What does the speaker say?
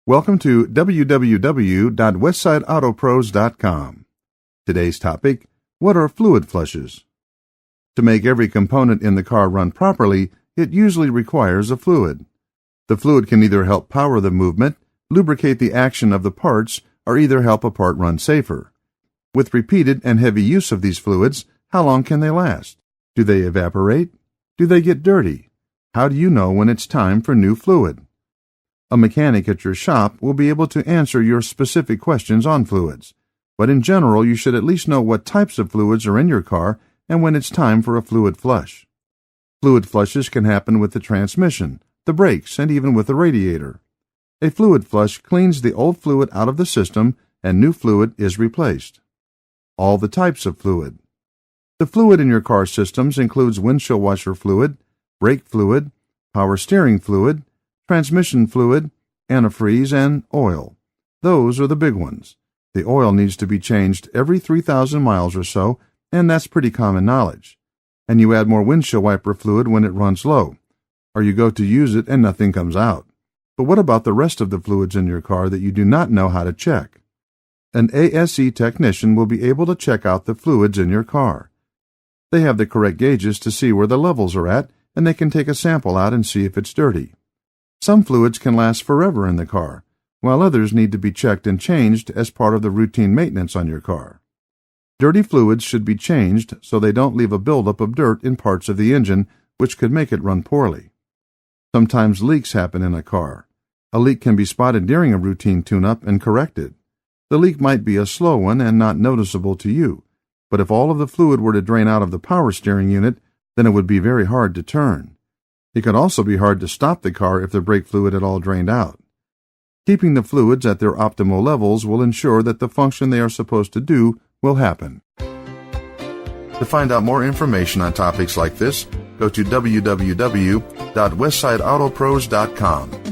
Welcome to www.westsideuautopros.com. Today's topic, what are fluid flushes? To make every component in the car run properly, it usually requires a fluid. The fluid can either help power the movement, lubricate the action of the parts, or either help a part run safer. With repeated and heavy use of these fluids, how long can they last? Do they evaporate? Do they get dirty? How do you know when it's time for new fluid? A mechanic at your shop will be able to answer your specific questions on fluids, but in general you should at least know what types of fluids are in your car and when it's time for a fluid flush. Fluid flushes can happen with the transmission, the brakes, and even with the radiator. A fluid flush cleans the old fluid out of the system and new fluid is replaced. All the types of fluid. The fluid in your car systems includes windshield washer fluid, brake fluid, power steering fluid, transmission fluid, antifreeze, and oil. Those are the big ones. The oil needs to be changed every 3,000 miles or so, and that's pretty common knowledge. And you add more windshield wiper fluid when it runs low, or you go to use it and nothing comes out. But what about the rest of the fluids in your car that you do not know how to check? An ASE technician will be able to check out the fluids in your car. They have the correct gauges to see where the levels are at, and they can take a sample out and see if it's dirty. Some fluids can last forever in the car, while others need to be checked and changed as part of the routine maintenance on your car. Dirty fluids should be changed so they don't leave a buildup of dirt in parts of the engine, which could make it run poorly. Sometimes leaks happen in a car. A leak can be spotted during a routine tune-up and corrected. The leak might be a slow one and not noticeable to you, but if all of the fluid were to drain out of the power steering unit, then it would be very hard to turn. It could also be hard to stop the car if the brake fluid had all drained out. Keeping the fluids at their optimal levels will ensure that the function they are supposed to do will happen. To find out more information on topics like this, go to www.westsideuautopros.com.